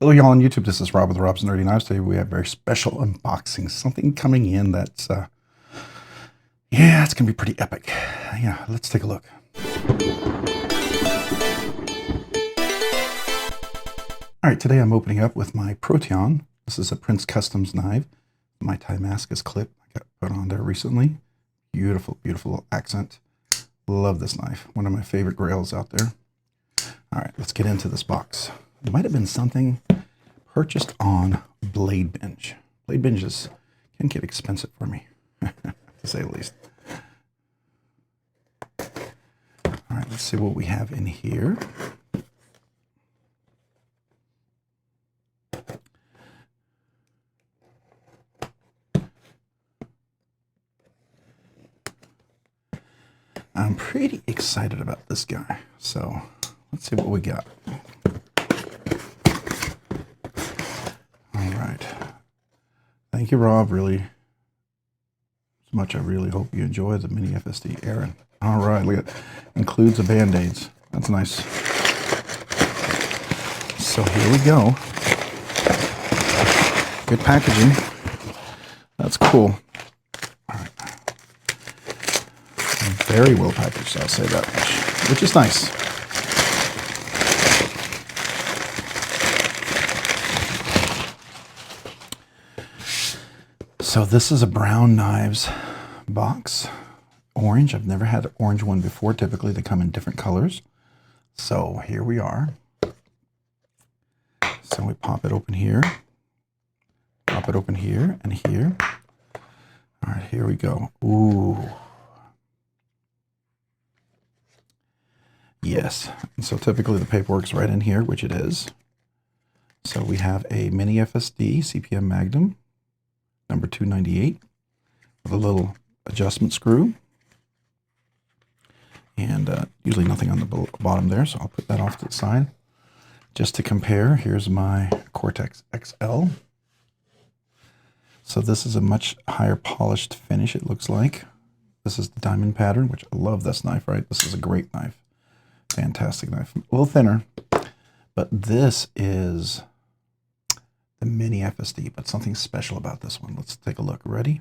Hello, y'all on YouTube. This is Rob with Rob's Nerdy Knives. Today we have a very special unboxing. Something coming in that's, yeah, it's going to be pretty epic. Yeah, let's take a look. All right, today I'm opening up with my Proteon. This is a Prince Customs knife. My Timascus clip I got put on there recently. Beautiful, beautiful accent. Love this knife. One of my favorite grails out there. All right, let's get into this box. It might have been something purchased on BladeBinge. BladeBinges can get expensive for me, to say the least. All right, let's see what we have in here. I'm pretty excited about this guy, so let's see what we got. All right. Thank you, Rob. Really, as much. I really hope you enjoy the Mini FSD Aaron. All right, look at it. Includes the Band-Aids. That's nice. So here we go. Good packaging. That's cool. All right. Very well packaged, I'll say that much, which is nice. So this is a Brown Knives box. Orange. I've never had an orange one before. Typically they come in different colors. So here we are. So we pop it open here. Pop it open here and here. All right, here we go. Ooh. Yes. And so typically the paperwork's right in here, which it is. So we have a Mini FSD CPM Magnum. Number 298 with a little adjustment screw, and usually nothing on the bottom there, so I'll put that off to the side. Just to compare, here's my Cortex XL. So this is a much higher polished finish, it looks like. This is the diamond pattern, which I love this knife, right? This is a great knife. Fantastic knife. A little thinner, but this is the Mini FSD, but something special about this one. Let's take a look. Ready?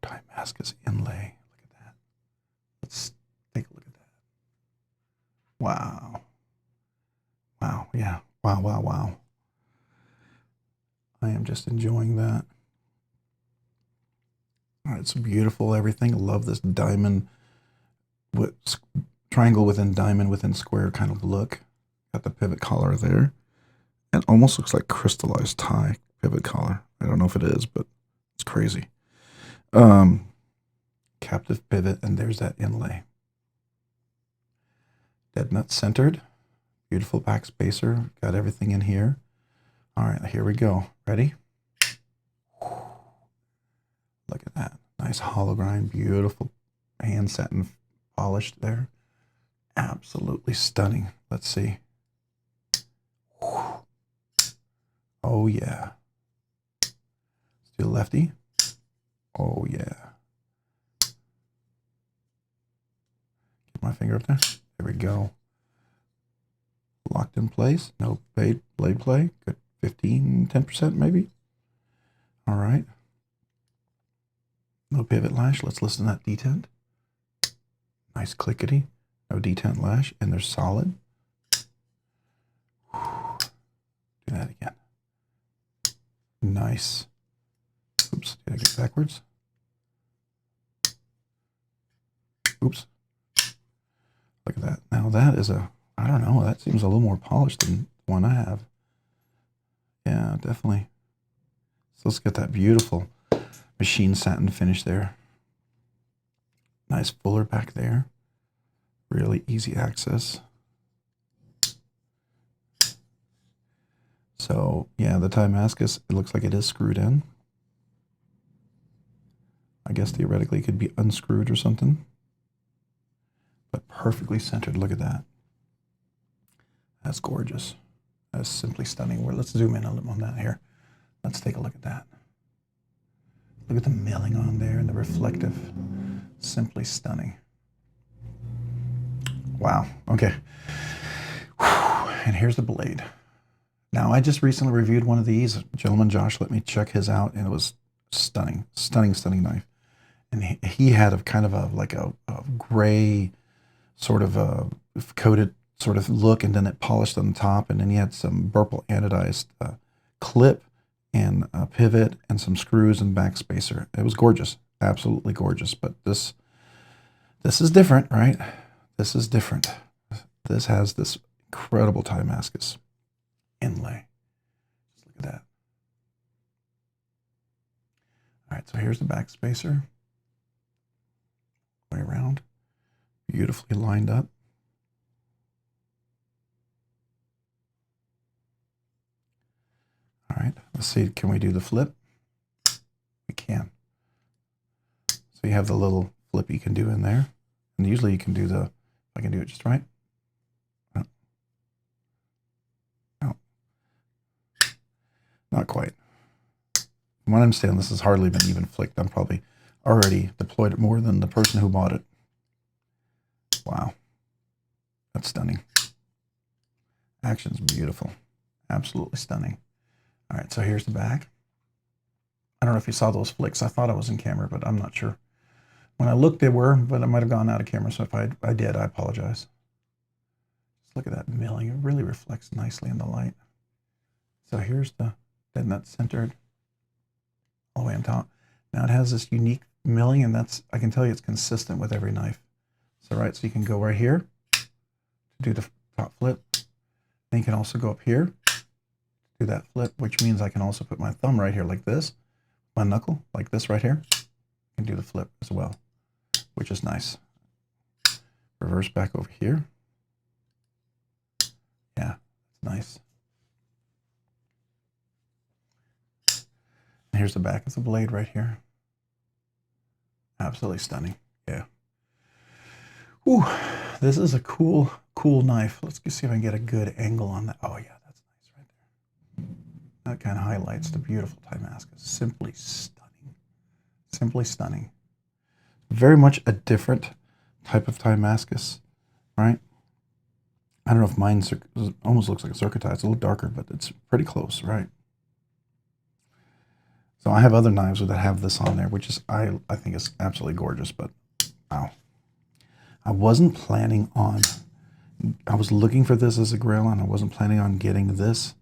Timascus inlay. Look at that. Let's take a look at that. Wow. Wow. Yeah. Wow, wow, wow. I am just enjoying that. All right, it's beautiful, everything. I love this diamond, with triangle within diamond within square kind of look. Got the pivot collar there. It almost looks like crystallized tie pivot collar. I don't know if it is, but it's crazy. Captive pivot, and there's that inlay. Dead nut centered. Beautiful back spacer. Got everything in here. All right, here we go. Ready? Look at that. Nice hollow grind. Beautiful hand satin polished there. Absolutely stunning. Let's see. Oh yeah. Let's do a lefty. Oh yeah. Get my finger up there. There we go. Locked in place. No blade play. Good 10% maybe. All right. No pivot lash. Let's listen to that detent. Nice clickety. No detent lash, and they're solid. Do that again. Nice. Oops, did I get backwards? Oops. Look at that. Now that is a, I don't know, that seems a little more polished than the one I have. Yeah, definitely. So let's get that beautiful machine satin finish there. Nice fuller back there. Really easy access. So yeah, the Timascus, it looks like it is screwed in. I guess theoretically it could be unscrewed or something. But perfectly centered. Look at that. That's gorgeous. That's simply stunning. Let's zoom in on that here. Let's take a look at that. Look at the milling on there and the reflective. Simply stunning. Wow. Okay. Whew. and here's the blade. Now, I just recently reviewed one of these. Gentleman Josh let me check his out, and it was stunning, stunning, stunning knife. And he had a kind of a gray sort of a coated sort of look, and then it polished on the top, and then he had some purple anodized clip and a pivot and some screws and back spacer. It was gorgeous, absolutely gorgeous. But this is different, right? This is different. This has this incredible Timascus inlay. Just look at that. All right, so here's the back spacer. Way around, beautifully lined up. All right, let's see, can we do the flip? We can. So you have the little flip you can do in there. And usually you can do the, if I can do it just right. No. Not quite. From what I understand, this has hardly been even flicked. I'm probably already deployed it more than the person who bought it. Wow. That's stunning. Action's beautiful. Absolutely stunning. All right, so here's the back. I don't know if you saw those flicks. I thought I was in camera, but I'm not sure. When I looked, they were, but I might have gone out of camera, so if I did, I apologize. Just look at that milling. It really reflects nicely in the light. So here's the dead nut centered all the way on top. Now it has this unique milling, and that's, I can tell you it's consistent with every knife. So right, so you can go right here to do the top flip. Then you can also go up here, do that flip, which means I can also put my thumb right here like this, my knuckle like this right here, and do the flip as well, which is nice. Reverse back over here. Yeah, it's nice. And here's the back of the blade right here. Absolutely stunning. Yeah. Ooh, this is a cool knife. Let's see if I can get a good angle on that. Oh yeah, that's nice right there. That kind of highlights the beautiful Timascus. Simply stunning. Simply stunning. Very much a different type of Timascus, right? I don't know if mine almost looks like a circuitized. It's a little darker, but it's pretty close, right? So I have other knives that have this on there, which is I think is absolutely gorgeous, but wow. I wasn't planning on, I was looking for this as a Grail, and I wasn't planning on getting this.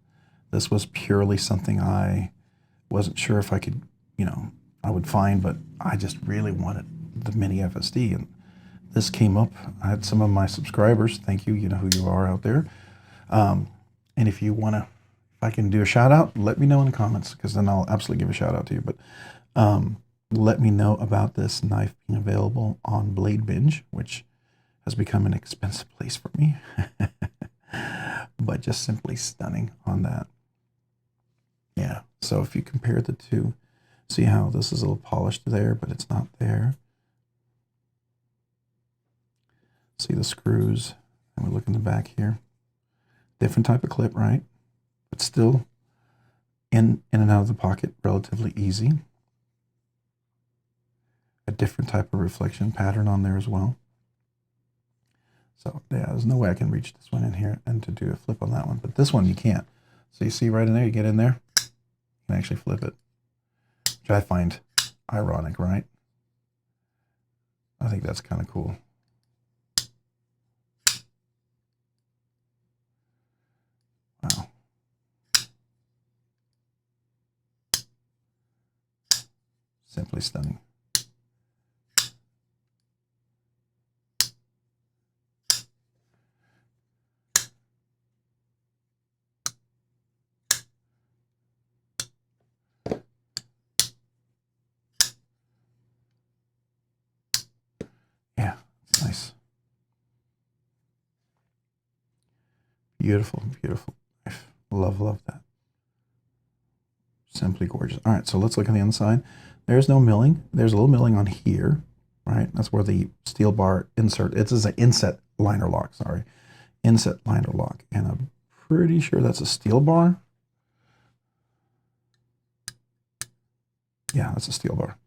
This was purely something I wasn't sure if I could, I would find, but I just really wanted the Mini FSD, and this came up. I had some of my subscribers, thank you, you know who you are out there. And if you want to, if I can do a shout out, let me know in the comments, because then I'll absolutely give a shout out to you. But let me know about this knife being available on BladeBinge, which has become an expensive place for me, but just simply stunning on that. Yeah, so if you compare the two, see how this is a little polished there, but it's not there. See the screws, and we look in the back here. Different type of clip, right? But still in and out of the pocket, relatively easy. A different type of reflection pattern on there as well. So yeah, there's no way I can reach this one in here and to do a flip on that one, but this one you can't. So you see right in there, you get in there, you can actually flip it, which I find ironic, right? I think that's kind of cool. Wow. Simply stunning. Yeah, it's nice. Beautiful, beautiful knife. Love that. Simply gorgeous. All right, so let's look on the inside. There's no milling. There's a little milling on here, right? That's where the steel bar insert, it's an inset liner lock, sorry. Inset liner lock. And I'm pretty sure that's a steel bar. Yeah, that's a steel bar.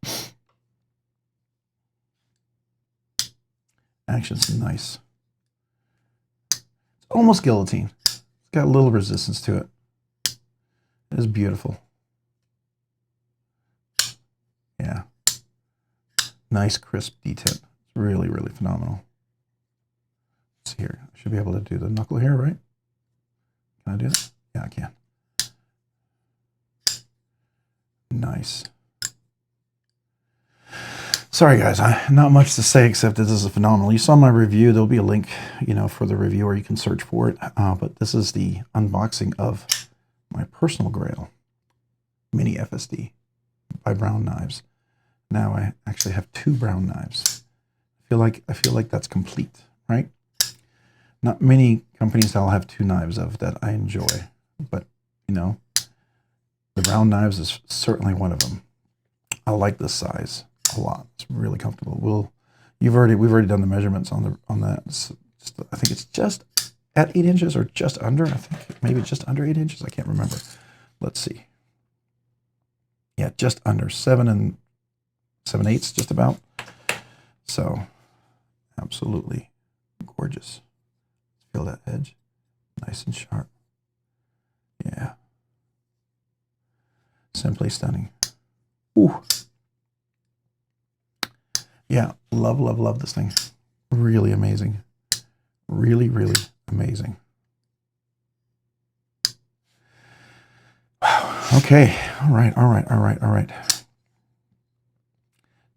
Action's nice. It's almost guillotine. It's got a little resistance to it. It is beautiful. Yeah. Nice crisp D-tip. It's really, really phenomenal. Let's see here. I should be able to do the knuckle here, right? Can I do that? Yeah, I can. Nice. Sorry guys, not much to say except that this is phenomenal. You saw my review. There'll be a link, you know, for the review, or you can search for it. But this is the unboxing of my personal Grail Mini FSD by Brown Knives. Now I actually have 2 Brown knives. I feel like that's complete, right? Not many companies I'll have 2 knives of that I enjoy, but you know, the Brown Knives is certainly one of them. I like this size a lot. It's really comfortable. We've already done the measurements on that. I think it's just at 8 inches or just under. I think maybe just under 8 inches. I can't remember. Let's see. Yeah, just under 7 7/8, just about. So absolutely gorgeous. Feel that edge, nice and sharp. Yeah, simply stunning. Ooh. Yeah, love this thing. Really amazing. Really, really amazing. Wow. Okay. All right.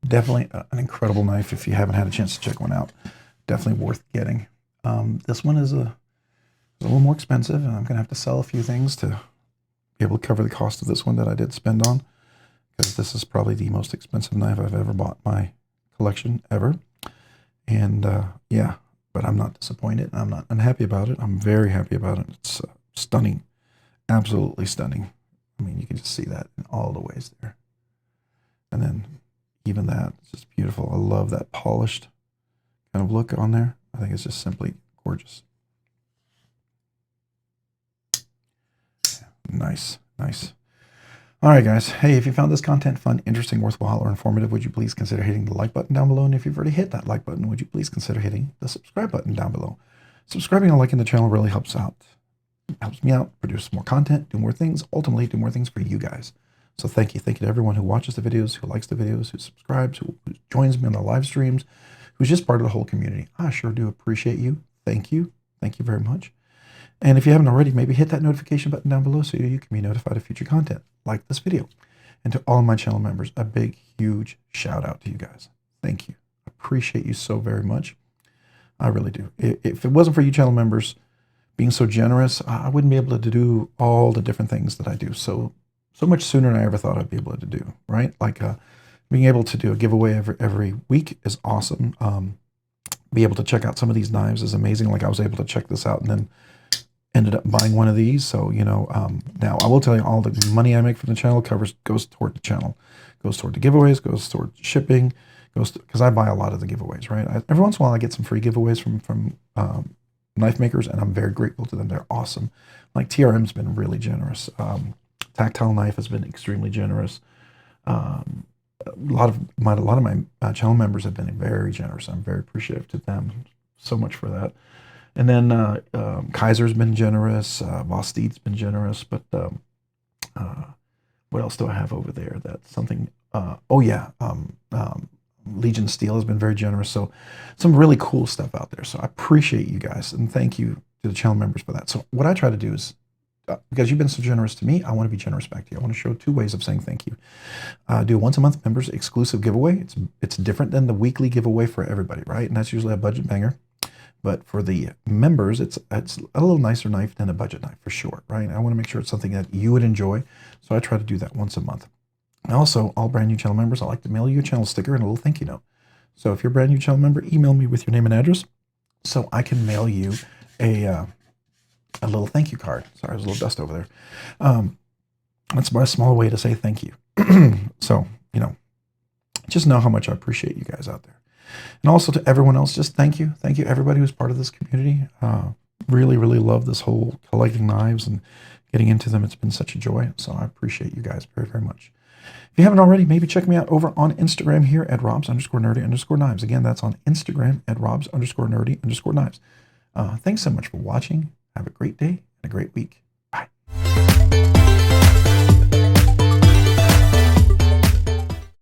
Definitely an incredible knife. If you haven't had a chance to check one out, definitely worth getting. This one is a little more expensive, and I'm going to have to sell a few things to be able to cover the cost of this one that I did spend on, because this is probably the most expensive knife I've ever bought in my collection ever. And yeah, but I'm not disappointed. I'm not unhappy about it. I'm very happy about it. It's stunning, absolutely stunning. I mean, you can just see that in all the ways there. And then even that, it's just beautiful. I love that polished kind of look on there. I think it's just simply gorgeous. Yeah, nice. All right, guys. Hey, if you found this content fun, interesting, worthwhile, or informative, would you please consider hitting the like button down below? And if you've already hit that like button, would you please consider hitting the subscribe button down below? Subscribing and liking the channel really helps out. It helps me out, produce more content, do more things, ultimately do more things for you guys. So thank you. Thank you to everyone who watches the videos, who likes the videos, who subscribes, who joins me on the live streams, who's just part of the whole community. I sure do appreciate you. Thank you. Thank you very much. And if you haven't already, maybe hit that notification button down below so you can be notified of future content like this video. And to all of my channel members, a big, huge shout out to you guys. Thank you. Appreciate you so very much. I really do. If it wasn't for you channel members being so generous, I wouldn't be able to do all the different things that I do so much sooner than I ever thought I'd be able to do, right? Like being able to do a giveaway every week is awesome. Be able to check out some of these knives is amazing. Like I was able to check this out and then ended up buying one of these. So, you know, now I will tell you, all the money I make from the channel goes toward the channel, goes toward the giveaways, goes toward shipping, because I buy a lot of the giveaways, right? Every once in a while I get some free giveaways from knife makers, and I'm very grateful to them. They're awesome. Like TRM's been really generous. Tactile Knife has been extremely generous. A lot of my channel members have been very generous. I'm very appreciative to them so much for that. And then Kaiser's been generous. Vosteed's been generous. But what else do I have over there? That's something. Oh yeah, Legion Steel has been very generous. So some really cool stuff out there. So I appreciate you guys, and thank you to the channel members for that. So what I try to do is, because you've been so generous to me, I want to be generous back to you. I want to show 2 ways of saying thank you. Do a once a month members exclusive giveaway. It's different than the weekly giveaway for everybody, right? And that's usually a budget banger. But for the members, it's a little nicer knife than a budget knife for sure, right? I want to make sure it's something that you would enjoy. So I try to do that once a month. And also, all brand new channel members, I like to mail you a channel sticker and a little thank you note. So if you're a brand new channel member, email me with your name and address so I can mail you a little thank you card. Sorry, there's a little dust over there. That's my small way to say thank you. So, you know, just know how much I appreciate you guys out there. And also to everyone else, just thank you. Thank you, everybody who's part of this community. Really, really love this whole collecting knives and getting into them. It's been such a joy. So I appreciate you guys very, very much. If you haven't already, maybe check me out over on Instagram here at Robs_nerdy_knives. Again, that's on Instagram at Robs_nerdy_knives. Thanks so much for watching. Have a great day. a great week.